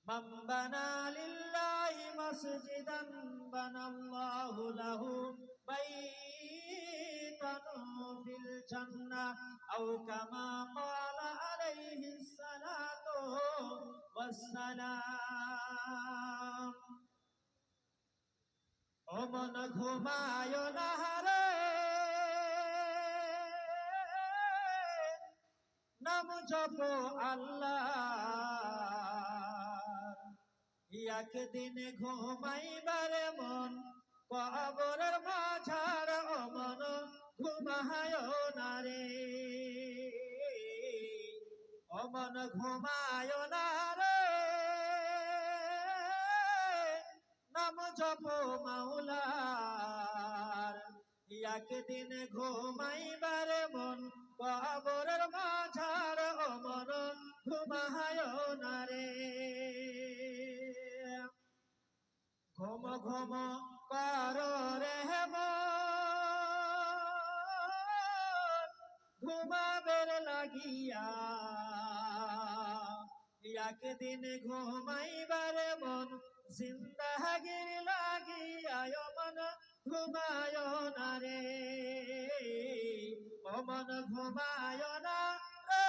মান বানা লিল্লাহি মাসজিদান বানাল্লাহু লাহু বাইতান ফিল জান্নাহ আও কামা ক্বালা আলাইহিস সালাতু ওয়াস সালাম। ও মন ঘুমায় না রে, নাম জপ আল্লাহ। একদিন ঘুমাইবারে মন কবরের মাঝার, ও মন ঘুমায় না রে, ও মন ঘুমায় না রে, নাম জপ মাওলার। একদিন ঘুমাইবারে মন কবরের মাঝার, ও মন ঘুমায় না রে। ঘুম ঘুম কর রে মন ঘুমাবের লাগিয়া, একদিন ঘুমাইবারে মন জিন্দাগির লাগিয়া, ও মন ঘুমায় না রে, ও মন ঘুমায় না রে,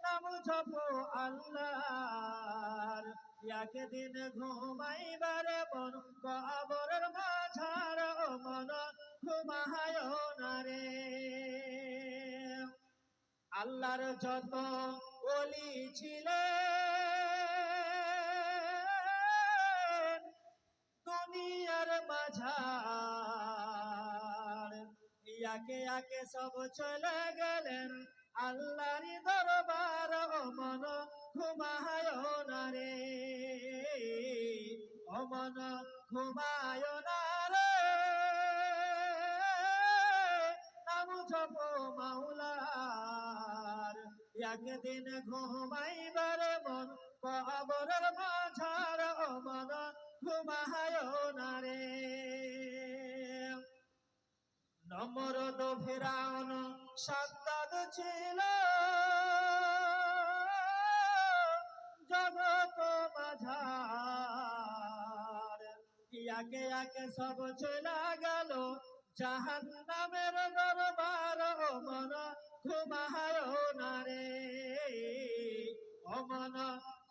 নাম জপ আল্লাহর। একদিন ঘুমাইবারে মন কবরের মাঝার, ও মন ঘুমায় না রে। আল্লাহর যত ওলি ছিলেন দুনিয়ার মাঝার, একে একে সব চলে গেলেন আল্লাহর দরবার, ও মন ঘুমায় না রে, ও মন ঘুমায় না রে, নাম জপ মাওলার। একদিন ঘুমাইবারে মন কবরের মাঝার, ও মন ঘুমায় না রে। নমরুদ ফিরাউন সাদ্দাদ ছিল জগত মাঝার, একে একে সব চলে গেল জাহান্নামের দরবার, ও মন ঘুমায় না রে, ও মন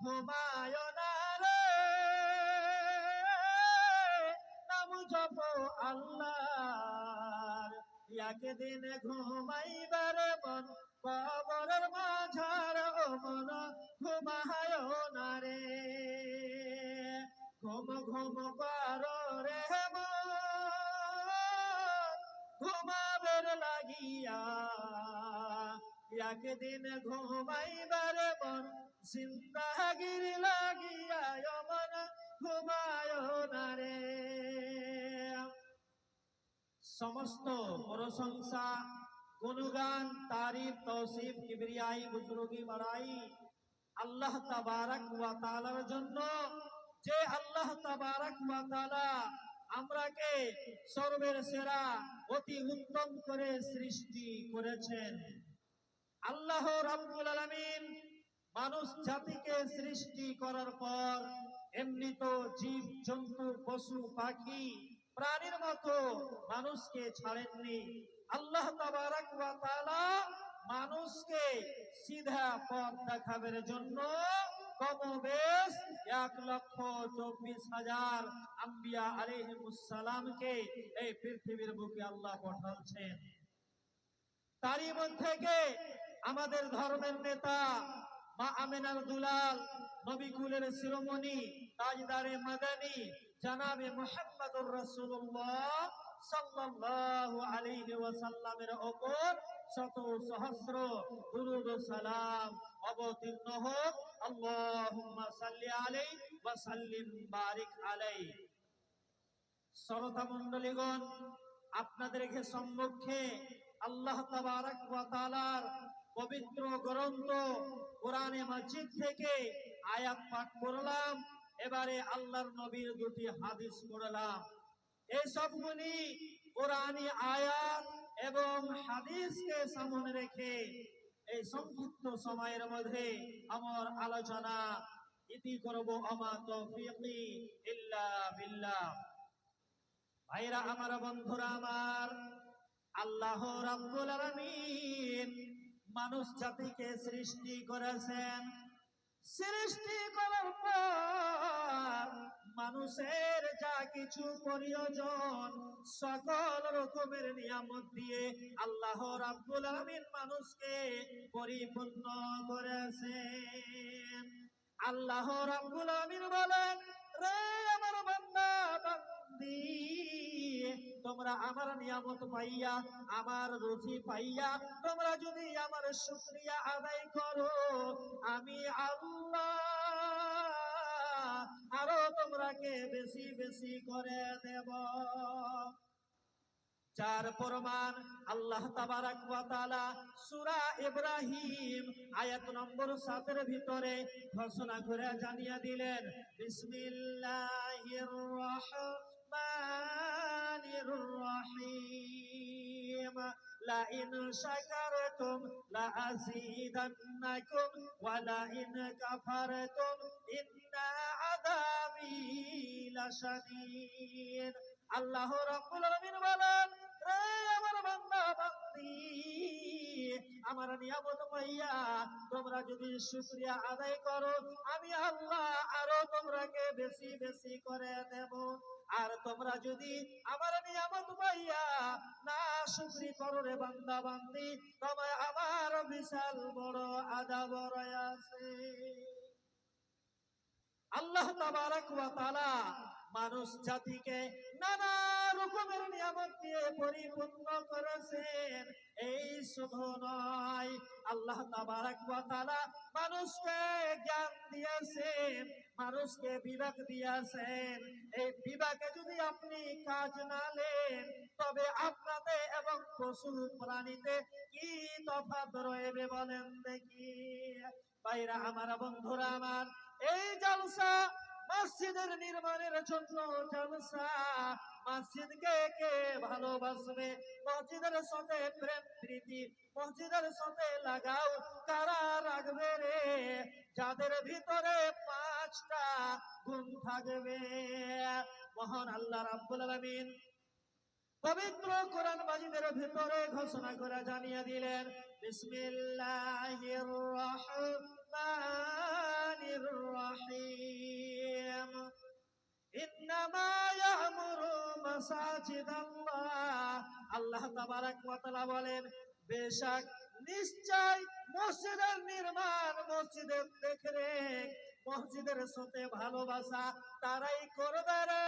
ঘুমায় না রে, নাম জপ আল্লাহর। একদিন ঘুমাইবারে মন কবরের মাঝার, ও মন ঘুমায় না রে। ঘুম ঘুম কর রে মন ঘুমাবের লাগিয়া, একদিন ঘুমাইবারে মন জিন্দাগির লাগিয়া, ও মন ঘুমায় না রে। সমস্ত প্রশংসা গুণগান তারিফ তৌসিফ কিবরিয়াই বুজুর্গি বড়াই আল্লাহ তাবারক ওয়া তাআলার জন্য, যে আল্লাহ তাবারক ওয়া তাআলা আমরাকে সর্বের সেরা অতি উত্তম করে সৃষ্টি করেছেন। আল্লাহ রাব্বুল আলামিন মানুষ জাতিকে সৃষ্টি করার পর এমনি তো জীব জন্তু পশু পাখি প্রাণীর মতো মানুষকে ছাড়েননি। আল্লাহ তাবারক ওয়া তাআলা মানুষকে সিধা পথ দেখাবার জন্য কমবেশ 1,24,000 আম্বিয়া আলাইহিমুস সালামকে এই পৃথিবীর বুকে আল্লাহ পাঠাচ্ছেন। তারই মধ্যে থেকে আমাদের ধর্মের নেতা মা আমেনার দুলাল, নবী কুলের শিরোমণি তাজদারে মাদানী জনাবে মুহাম্মদুর রাসূলুল্লাহ সাল্লাল্লাহু আলাইহি ওয়াসাল্লামের উপর শত সহস্র দুরূদ ও সালাম অবতীর্ণ হোক। আল্লাহুম্মা সাল্লি আলাইহি ওয়া সাল্লিম বারিক আলাইহি। শ্রোতা মণ্ডলীগণ, আপনাদের সম্মুখে আল্লাহ তাবারক ওয়া তাআলার পবিত্র গ্রন্থ কোরআনে মাজিদ থেকে আয়াত পাঠ করলাম। এবারে আল্লাহর নবীর দুটি হাদিস পড়লাম। এই সবগুলি কোরআনী আয়াত এবং হাদিসকে সামনে রেখে এই সংক্ষিপ্ত সময়ের মধ্যে আমার আলোচনা ইতি করব। আমা তৌফিকি ইল্লা বিল্লাহ। ভাইরা আমার, বন্ধুরা আমার, আল্লাহ রাব্বুল আলামিন মানুষ জাতিকে সৃষ্টি করেছেন। সৃষ্টি করার পর মানুষের যা কিছু প্রয়োজন সকল রকমের নিয়ামত দিয়ে আল্লাহ রাব্বুল আলামিন মানুষকে পরিপূর্ণ করেছেন। আল্লাহ রাব্বুল আলামিন বলেন, রে আমার বান্দা বান্দি, তোমরা আমার নিয়ামত পাইয়া, আমার রুজি পাইয়া তোমরা যদি আমার শুকরিয়া আদায় করো, আমি আল্লাহ আরো তোমরাকে বেশি বেশি করে দেব। যার প্রমাণ আল্লাহ তাবারাক ওয়া তাআলা সূরা ইব্রাহিম আয়াত নম্বর 7 এর ভিতরে ঘোষণা করে জানিয়ে দিলেন, বিসমিল্লাহির রহমানির রহিম, লা ইন শাকারতুম লা আযীদান্নাকুম ওয়া লা ইন কাফারতুম ইন্না আযাবি লাশাদীদ। আল্লাহ রাব্বুল আলামিন বলেন, রে আমার বান্দা বান্দি, আমার নিয়ামত পাইয়া তোমরা যদি শুকরিয়া আদায় করো, আমি আল্লাহ আরো তোমরাকে বেশি বেশি করে দেব। আর তোমরা যদি আমার নিয়ামত পাইয়া না শুকরি করো রে বান্দা বান্দি, তবে আমার বিশাল বড় আযাব রয়েছে। আল্লাহ তাবারাক ওয়া তাআলা মানুষ জাতিকে নানা রকমের নিয়ামত দিয়ে পরিপূর্ণ করেছেন। এই শুধু নয়, আল্লাহ তাবারাক ওয়া তাআলা মানুষকে জ্ঞান দিয়েছেন, মানুষকে বিবেক দিয়েছেন। এই বিবেকে যদি আপনি কাজ না নেন, তবে আপনাতে এবং পশু প্রাণীতে কি তফাৎ রয়েছে বলেন দেখি। ভাইরা আমার, বন্ধুরা আমার, এই জলসা মসজিদের নির্মাণের জন্য জলসা। মসজিদকে কে ভালোবাসবে? মসজিদের সাথে প্রেম প্রীতি মসজিদের সাথে লাগাও কারা রাখবে রে? যাদের ভিতরে 5টা গুণ থাকবে। মহান আল্লাহ রাব্বুল আলামিন পবিত্র কোরআন মাজিদের ভিতরে ঘোষণা করে জানিয়ে দিলেন, বিসমিল্লাহির রহমানির রহিম, ইন্নামা ইয়ামুরু মাসাজিদাল্লাহ। আল্লাহ তাবারাক ওয়া তাআলা বলেন, বেশক নিশ্চয় মসজিদের নির্মাণ, মসজিদের দেখরেখ, মসজিদের সাথে ভালোবাসা তারাই করবে রে,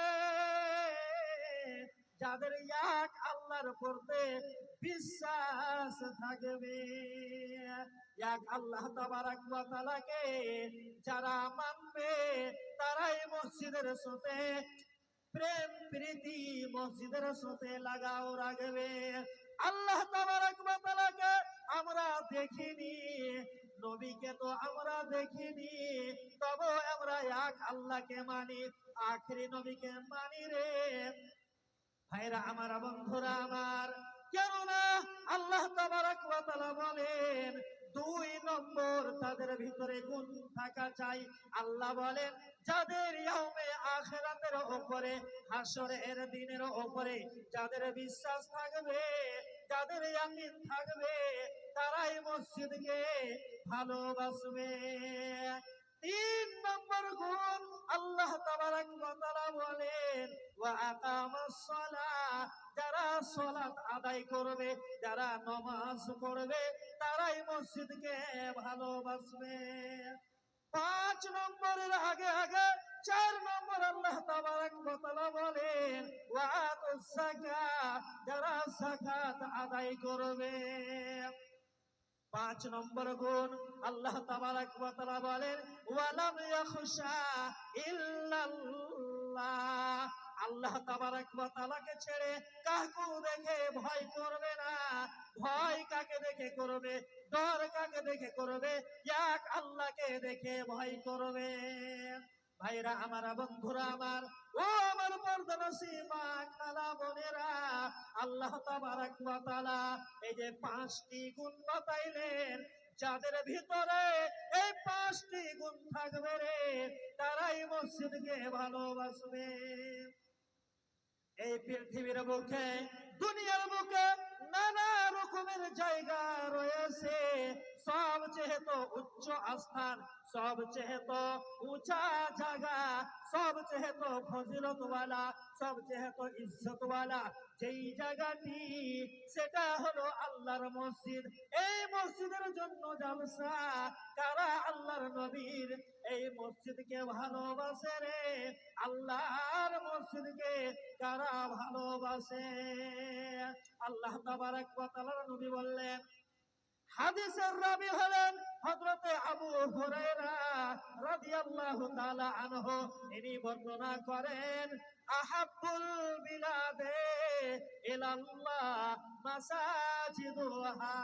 যাদের এক আল্লাহর প্রতি বিশ্বাস থাকবে। এক আল্লাহ তাবারাক ওয়া তাআলাকে যারা মানবে, তারাই মসজিদের সাথে প্রেম প্রীতি, মসজিদের সাথে লাগাও রাখবে। আল্লাহ তাবারাক ওয়া তাআলাকে আমরা দেখিনি, নবীকে তো আমরা দেখিনি, তবে আমরা এক আল্লাহকে মানি, আখেরি নবীকে মানি রে। ভাইরা আমার, বন্ধুরা আমার, কেননা আল্লাহ তাবারাক ওয়া তাআলা বলেন 2 নম্বর তাদের ভিতরে গুণ থাকা চাই। আল্লাহ বলেন, যাদের ইয়াউমে আখিরাতের উপরে, হাসরের দিনের উপরে যাদের বিশ্বাস থাকবে, যাদের ইয়াকিন থাকবে, তারাই মসজিদকে ভালোবাসবে। 3 নম্বর গুণ আল্লাহ তাবারাক ওয়া তাআলা বলেন, ওয়া আকামাস সালাহ, যারা সালাত আদায় করবে, যারা নামাজ পড়বে, তারাই মসজিদকে ভালোবাসবে। 5 নম্বরের আগে আগে 4 নম্বর আল্লাহ তাবারাক ওয়া তাআলা বলেন, ওয়া আতুস যাকাত, যারা যাকাত আদায় করবে। 5 নম্বর গুণ আল্লাহ তাবারাক ওয়া তাআলা বলেন, ওয়ালাম ইয়াখশা ইল্লাল্লাহ, আল্লাহ তাবারাক ওয়া তাআলাকে ছেড়ে কাউকে দেখে ভয় করবে না। ভয় কাকে দেখে করবে? ডর কাকে দেখে করবে? এক আল্লাহকে দেখে ভয় করবে। ভাইরা আমার, বন্ধুরা আমার, ও আমার পর্দানশীল মা খালা বোনেরা, আল্লাহ তাবারাক ওয়া তাআলা এই যে 5টি গুণ বাতাইলেন, যাদের ভিতরে এই 5টি গুণ থাকবে রে, তারাই মসজিদকে ভালোবাসবে। এই পৃথিবীর বুকে, দুনিয়ার বুকে নানা রকমের জায়গা রয়েছে, সবচেয়ে তো উচ্চ আস্থান, সবচেয়ে তো উঁচা জায়গা, সবচেয়ে তো ফজিলতওয়ালা, সবচেয়ে তো ইজ্জতওয়ালা যেই জায়গাটি, সেটা হলো আল্লাহর মসজিদ। এই মসজিদের জন্য জালসা। কারা আল্লাহর নবীর এই মসজিদকে ভালোবাসে রে? আল্লাহর মসজিদকে কারা ভালোবাসে? আল্লাহ তাবারক ওয়া তাআলার নবী বললেন, হাদিসের রাবী হলেন হযরতে আবু হুরায়রা রাদিয়াল্লাহু তাআলা আনহু। ইনি বর্ণনা করেন, আহাব্বুল বিলাদে ইলাল্লাহ মাসাজিদুহা।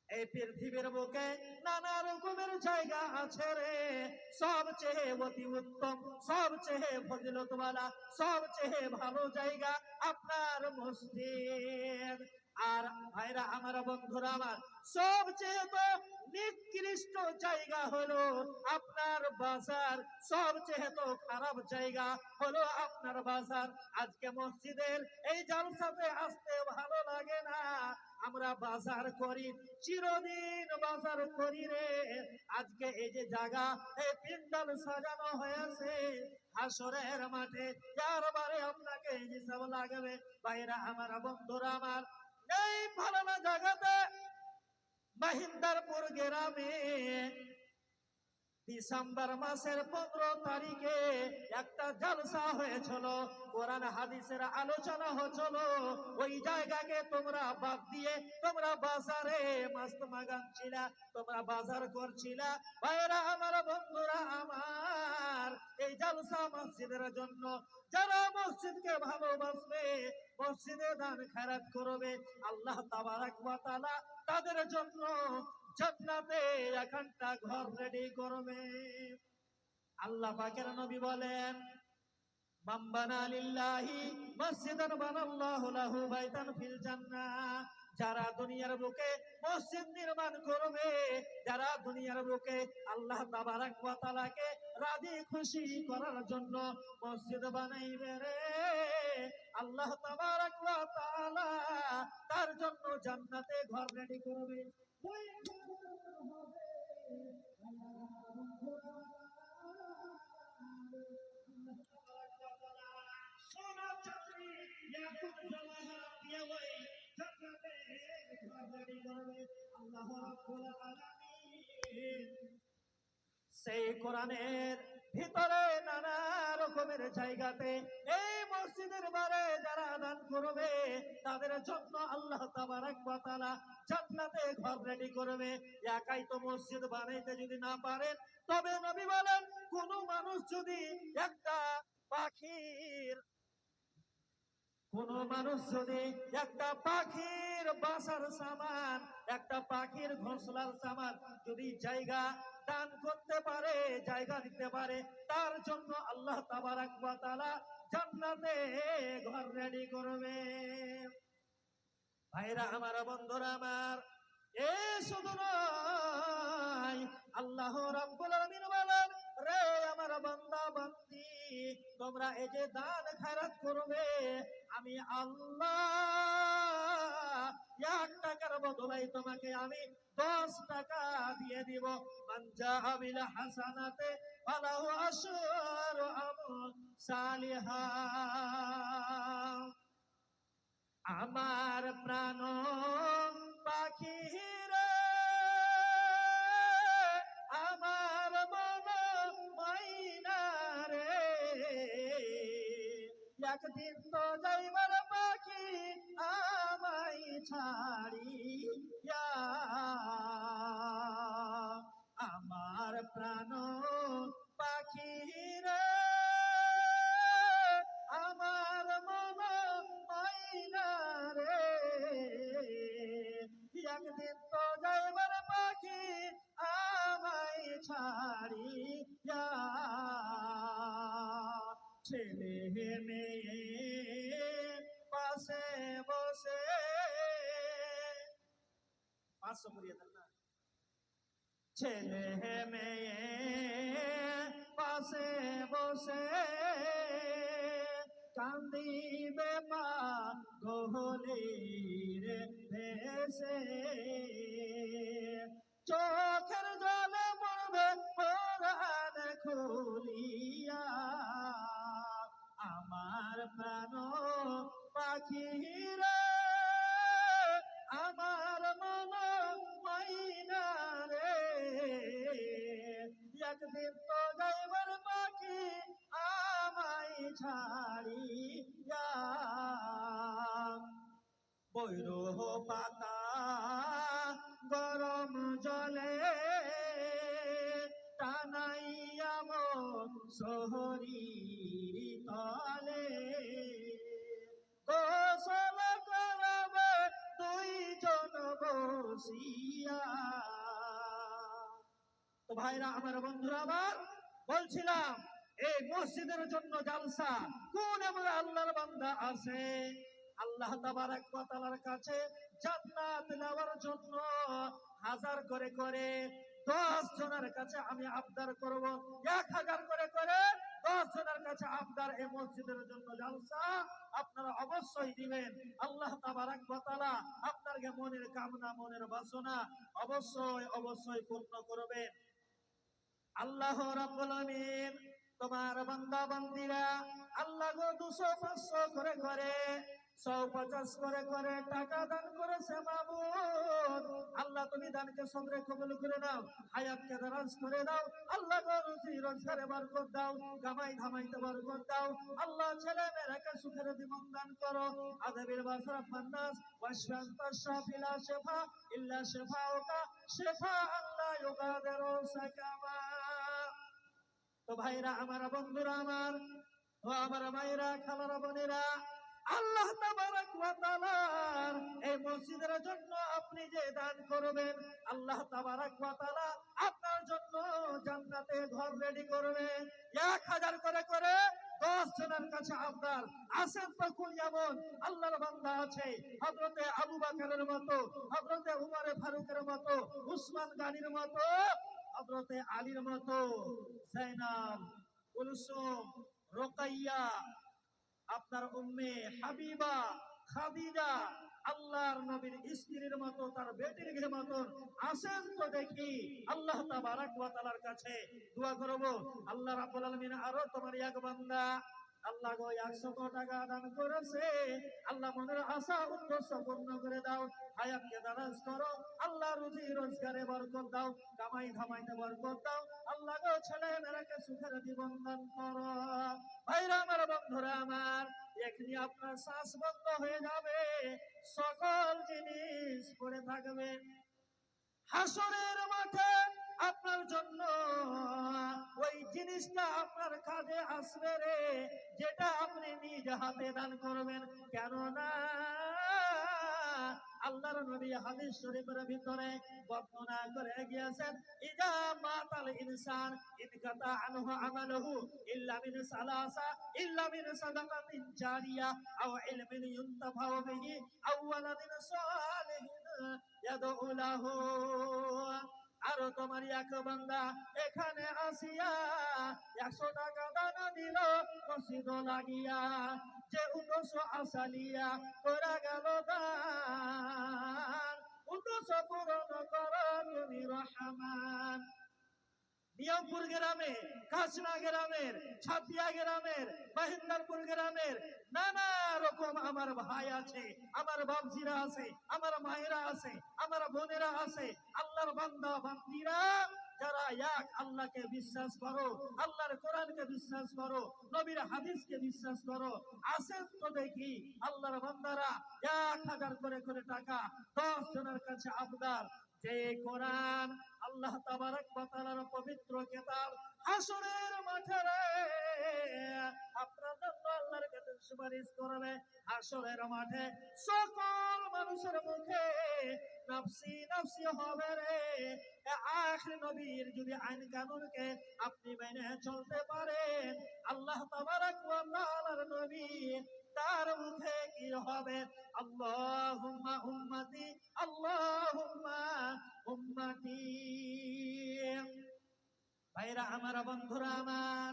এই পৃথিবীর বুকে নানা রকমের জায়গা আছে রে, সবচেয়ে অতি উত্তম, সবচেয়ে ফজিলতওয়ালা, সবচেয়ে ভালো জায়গা আপনার মসজিদ। আর ভাইরা আমার, বন্ধুরা আমার, সবচেয়ে তো নিকৃষ্ট জায়গা হলো আপনার বাজার, সবচেয়ে তো খারাপ জায়গা হলো আপনার বাজার। আজকে মসজিদের এই জালসাতে আসতে ভালো লাগে না, আমরা বাজার করি, চিরদিন বাজার করি রে। আজকে এই যে জায়গা, এই প্যান্ডেল সাজানো হয়েছে হাসরের মাঠে, যার বারে আপনাকে হিসাব লাগবে। ভাইরা আমার, বন্ধুরা আমার, এই ফালানা জায়গাতে মহিন্দারপুর গ্রামে ডিসেম্বর মাসের 15 তারিখে একটা জলসা হয়েছিল, কোরআন হাদিসের আলোচনা হচ্ছিল। ওই জায়গাকে তোমরা বাদ দিয়ে তোমরা বাজারে মস্ত মাগান ছিলা, তোমরা বাজার করছিলা। ভাইরা আমার, বন্ধুরা আমার, এই জলসা মসজিদের জন্য। যারা মসজিদকে ভালোবাসবে, মসজিদে দান খেরাত করবে, আল্লাহ তাবারক ওয়া তাআলা তাদের জন্য জান্নাতে এখানটা ঘর রেডি করবে। আল্লাহ পাকের নবী বলেন, মান বানা লিল্লাহি মসজিদান বানাল্লাহু লাহু বাইতান ফিল জান্নাহ। যারা দুনিয়ার বুকে মসজিদ নির্মাণ করবে, যারা দুনিয়ার বুকে আল্লাহ তাবারক ওয়া তাআলাকে রাজি খুশি করার জন্য মসজিদ বানাইবে রে, আল্লাহ তাবারক ওয়া তাআলা তার জন্য জান্নাতে ঘর রেডি করবে। সোনা চাঁদি ইয়াকুত জওহরাত দিয়ে ওই জান্নাতে ঘর রেডি করবে আল্লাহ রাব্বুল আলামিন। সেই কোরআনের ভিতরে নানা রকমের জায়গাতে এই মসজিদের বারে যারা দান করবে, তাদের জন্য আল্লাহ তাবারক ওয়া তাআলা জান্নাতে ঘর রেডি করবে। একাই তো মসজিদ বানাইতে যদি না পারেন, তবে নবী বলেন, কোন মানুষ যদি একটা পাখির একটা পাখির বাসার সামান, একটা পাখির ঘোঁসলার সামান যদি জায়গা দান করতে পারে, জায়গা দিতে পারে, তার জন্য আল্লাহ তাবারক ওয়া তাআলা জান্নাতে ঘর রেডি করবে। ভাইরা আমার, বন্ধুরা আমার, এ শুধু নয়, আল্লাহ রাব্বুল আলামিন বলেন, রে আমার বান্দা বান্দি, তোমরা এই যে দান খয়রাত করবে, আমি আল্লাহ 1 টাকার বদলে তোমাকে আমি 10 টাকা দিয়ে দিব। মান জাআ বিল হাসানাতে ফালাহু আশরু আমসালিহা। আমার প্রাণ পাখি রে, আমার মন ময়না রে, একদিন তো যাইবার পাখি আমায় ছাড়িয়া। আমার প্রাণ পাখি রে, আমার মন ময়না রে, একদিন তো যাইবার পাখি আমায় ছাড়িয়া। ছেলে মেয়ে পাশে বসে হাস্য করিয়ে দেন না। ছেলে মেয়ে পাশে বসে কান্দিবে মা গহলির ভেসে, চোখের জলে পড়বে কোরআন খুলিয়া, আমার প্রাণ পাখিরা আমার মন মাইনা রে, একদিন তো যাইবার পাখি আমায় ছাড়িয়া। বৈরহ পাতা গরম জলে টানাইয়া মন শহরীর তলে, গোসল করবে দুইজন বসিয়া। তো ভাইরা আমার, বন্ধুরা আমার, বলছিলাম এই মসজিদের জন্য জালসা, কোন এমন আল্লাহর বান্দা আছে আল্লাহ তাবারক ওয়া তাআলার কাছে জান্নাত নেওয়ার জন্য হাজার করে করে 10 জনের কাছে আমি আবদার করব, 1000 করে করে 10 জনের কাছে আবদার এই মসজিদের জন্য জালসা আপনারা অবশ্যই দিবেন। আল্লাহ তাবারক ওয়া তাআলা আপনাদের মনের কামনা, মনের বাসনা অবশ্যই অবশ্যই পূর্ণ করবেন। আল্লাহ রাব্বুল আলামিন তোমার বান্দা বান্দিরা আল্লাহ গো 200-500 করে করে 150 করে করে টাকা দান করেছে মাবুদ। আল্লাহ তুমি দানকে সবরে কবুল করে নাও, হায়াতকে দারাজ করে দাও। আল্লাহ গো রুজি রোজগারে বরকত দাও, কামাই ধামাইতে বরকত দাও। আল্লাহ ছেলে মেয়েকে সুখের জীবন দান করো। আযাবিল বাসরাফ মান্নাস ওয়াশফান্তা শাফিলা শিফা ইল্লা শিফাউকা শিফা আল্লাহ ইউগাদিরু সাকামা। তো ভাইরা আমার, বন্ধুরা আমার, ও আমার মায়েরা, খালারা, বোনেরা, আল্লাহ তাবারক ওয়া তাআলার এই মসজিদের জন্য আপনি যে দান করবেন, আল্লাহ তাবারক ওয়া তাআলা আপনার জন্য জান্নাতে ঘর রেডি করবেন। 1000 করে করে 10 জনের কাছে আপনার আছেন তো কোন এমন আল্লাহর বান্দা আছে হযরতে আবু বকরের মতো, হযরতে উমর ফারুকের মতো, উসমান গানির মতো, হযরতে আলীর মতো, জাইনাব, কুলসুম, রুকাইয়া, আপনার উম্মে হাবিবা, খাদিজা, আল্লাহর নবীর স্ত্রীর মতো, তার বেটির মতো আছেন তো দেখি। আল্লাহ তাবারক ওয়া তাআলার কাছে দোয়া করব, আল্লাহ রাব্বুল আলামিন আরো তোমার এক বান্দা আল্লাহ গো 100 টাকা দান করেছে, আল্লাহ মনের আশা উদ্দেশ্য পূর্ণ করে দাও, হায়াতকে দারাজ করো। আল্লাহ রুজি রোজগারে বরকত দাও, কামাই ধামাইতে বরকত দাও। আল্লাহ গো ছেলে মেয়েকে সুখের জীবন দান করো। ভাইরা আমার, বন্ধুরা আমার, এখনি আপনার শ্বাস বন্ধ হয়ে যাবে, সকল জিনিস পড়ে থাকবে। হাসরের মাঠে আপনার জন্য ওই জিনিসটা আপনার কাজে আসবে রে, যেটা আপনি নিজ হাতে দান করবেন। কেননা আল্লাহর নবী হাদিস শরীফের ভিতরে বর্ণনা করে গিয়েছেন, ইজা মাতাল ইনসান ইনকাতা আনহু আমালুহু ইল্লা মিন সালাসা ইল্লা মিন সাদাকাতিন জারিয়া আও ইলমিন ইউনতাফাউ বিহি আও ওয়ালাদিন সালিহিন ইয়াদউ লাহু। আর তোমার এক বান্দা এখানে আসিয়া 100 টাকা দানা দিল মসজিদ লাগিয়া, যে উদ্দেশ্য আসালিয়া করা গেল দান, উদ্দেশ্য পূরণ করো তুমি রহমান। নিয়মপুর গ্রামে, কাশনা গ্রামের, ছাতিয়া গ্রামের, মহেন্দ্রপুর গ্রামের নানা রকম আমার ভাই আছে, আমার বাবজিরা আছে, আমার মায়েরা আছে, আমার বোনেরা আছে, আল্লাহর বান্দা বান্দিরা যারা এক আল্লাহকে বিশ্বাস করো, আল্লাহর কোরআনকে বিশ্বাস করো, নবীর হাদিসকে বিশ্বাস করো, আসেন তো দেখি আল্লাহর বান্দারা 1000 করে করে টাকা 10 জনের কাছে আবদার। যে কোরআন আল্লাহ তাবারক ওয়া তাআলার পবিত্র কিতাব হাসরের মাঠে আপনার জন্য আল্লাহর কাছে সুপারিশ করবে হাসরের মাঠে সকল মানুষের মুখে নফসি নফসি হবে রে। আখির নবীর যদি আইন কানুনকে আপনি মেনে চলতে পারেন, আল্লাহ তাবারাক ওয়া তাআলার নবী তার মুখে কি হবে? আল্লাহুম্মা উম্মতি, আল্লাহুম্মা উম্মতি। ভাইরা আমার, বন্ধুরা আমার,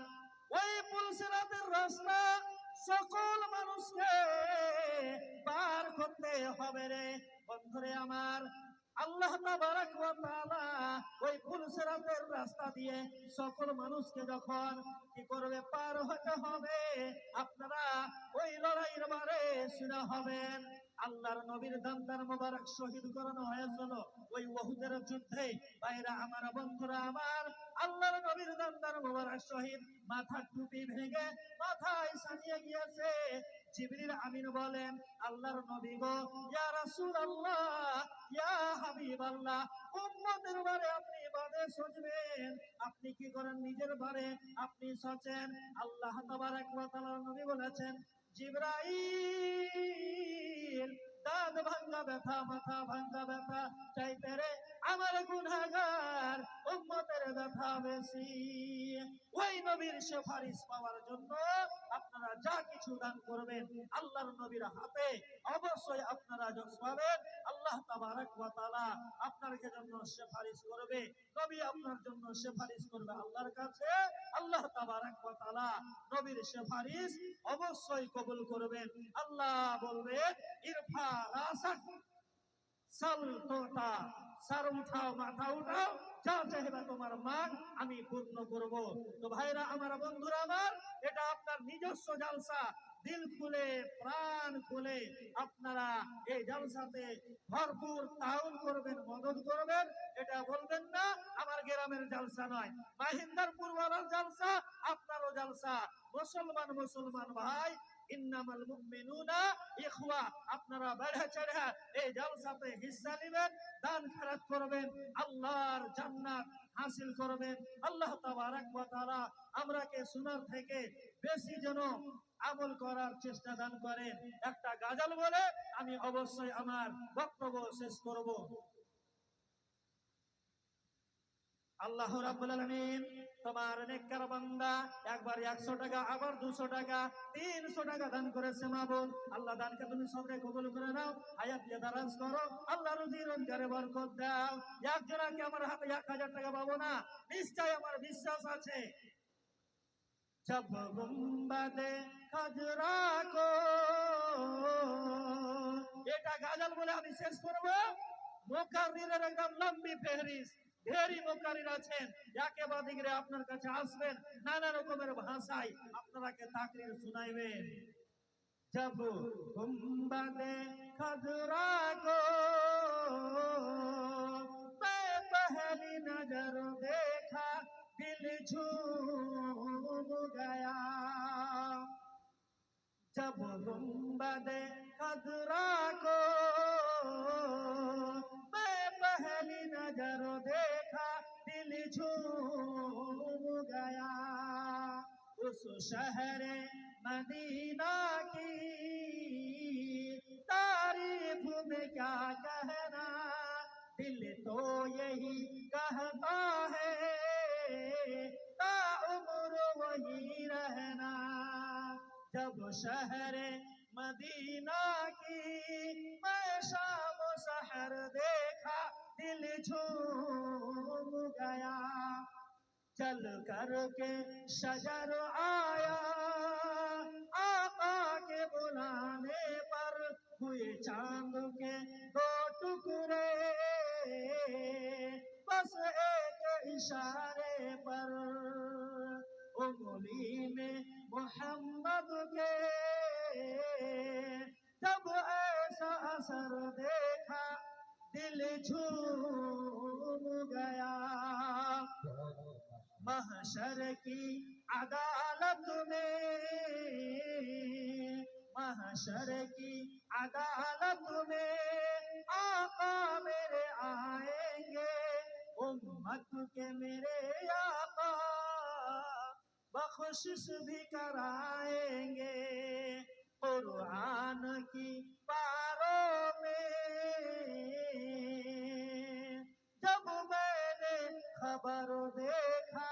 ওই পুলসিরাতের রাস্তা সকল মানুষকে পার করতে হবে রে বন্ধুরে আমার। আল্লাহ তাবারাক ওয়া তাআলা ওই পুলসিরাতের রাস্তা দিয়ে সকল মানুষকে যখন কি করবে? পার হতে হবে। আপনারা ওই লড়াইয়ের বারে শুনে হবেন, আল্লাহর নবীর দান্তার মোবারক শহীদ করানো হয়েছিল ওই উহুদের যুদ্ধে। ভাইরা আমার, বন্ধুরা আমার, আল্লাহর নবীর দান্তার মোবারক শহীদ, মাথার টুপি ভেঙে মাথায় সানিয়ে গিয়েছে। জিবরিল আমিন বলেন, আল্লাহর নবী গো, ইয়া রাসূলুল্লাহ, ইয়া হাবিবাল্লাহ, উম্মতের বারে আপনি বাদে সজবেন, আপনি কি করেন? নিজের বারে আপনি সচেন। আল্লাহ তাবারাক ওয়া তাআলার নবী বলেছেন, জিবরাইল, দাঁত ভাঙ্গা ব্যথা, মাথা ভাঙ্গা ব্যথা চাইতে রে আমার গুনাহগার উম্মতের ব্যথা বেশি। ওই নবীর সুপারিশ পাওয়ার জন্য আপনারা যা কিছু দান করবেন আল্লাহর নবীর হাতে অবশ্যই আপনারা যশ পাবেন। আল্লাহ তাবারাক ওয়া তাআলা আপনার জন্য সুপারিশ করবে, নবী আপনার জন্য সুপারিশ করবে আল্লাহর কাছে। আল্লাহ তাবারাক ওয়া তাআলা নবীর সুপারিশ অবশ্যই কবুল করবেন। আল্লাহ বলবেন, ইরফা রাসাক সাল তোতা, সর উঠাও, মাথা উঠাও, যা চাইবে তোমার মান আমি পূর্ণ করব। তো ভাইরা আমার, বন্ধুরা আমার, এটা আপনার নিজস্ব জালসা। দিল খুলে প্রাণ খুলে আপনারা এই জালসাতে ভরপুর তাউন করবেন, মদত করবেন। এটা বলবেন না আমার গ্রামের জালসা নয়, মাহিন্দারপুর ওয়ালার জালসা, আপনারও জালসা। মুসলমান মুসলমান ভাই, ইন্নামাল মুমিনুনা ইখওয়া, আপনারা বেড়ে চড়ে এই জালসাতে হিস্সা নেবেন, দান খয়রাত করবেন, আল্লাহর জান্নাত হাসিল করবেন। আল্লাহ তাবারাক ওয়া তাআলা আমরাকে শোনার থেকে বেশি যেন আমল করার চেষ্টা দান করেন। একটা গাজাল বলে আমি অবশ্যই আমার বক্তব্য শেষ করব। আল্লাহ রাব্বুল আলামিন তোমার নেককার বান্দা একবার 100 টাকা, আবার 200 টাকা, 300 টাকা দান করেছে মাবুদ। আল্লাহ দানকে তুমি সবরে কবুল করে নাও, হায়াত দিয়ে দারাজ করো, আল্লাহ রুজি রোজগারে বরকত দাও। একজনা কি আমার হাতে 1000 টাকা পাবো না? নিশ্চয় আমার বিশ্বাস আছে। जब गुम्बदे खजरा को, এটা গাজাল বলে আমি শেষ করব। মুকাররিরের একদম লম্বি ফেহরিস্ত, ঢেরি মুকাররির আছেন, একেবারে দিগরে আপনার কাছে আসবেন, নানা রকমের ভাষায় আপনারাকে তাকরীর শুনাইবেন। जब गुम्बदे खजरा को मैं पहली नजर देखा, दिल झूम गया। जब गुम्बदे खजरा को मैं पहली नजर देखा, दिल झूम गया। उस शहर मदीना की तारीफ में क्या कहना, दिल तो यही कहता है ताउम्र वही रहना। जब शहर मदीना की मैं शाम सहर देखा, दिल झूम गया। चल कर के शजर आया आका के बुलाने पर, हुए चांद के 2 टुकड़े बस एक इशारे पर। उंगली में मोहम्मद के जब ऐसा असर देखा, दिल झूम गया। महशर की अदालत में, महशर की अदालत में आका मेरे आएंगे, उम्मत के मेरे आका बख्शिश भी कराएंगे कुरान की पारों में। जब मैंने खबर देखा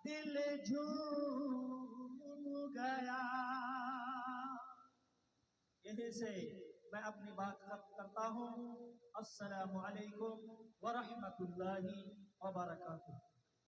दिल झूम गया। यहीं से मैं अपनी बात खत्म करता हूँ। अस्सलामु अलैकुम व रहमतुल्लाहि व बरकातुहू।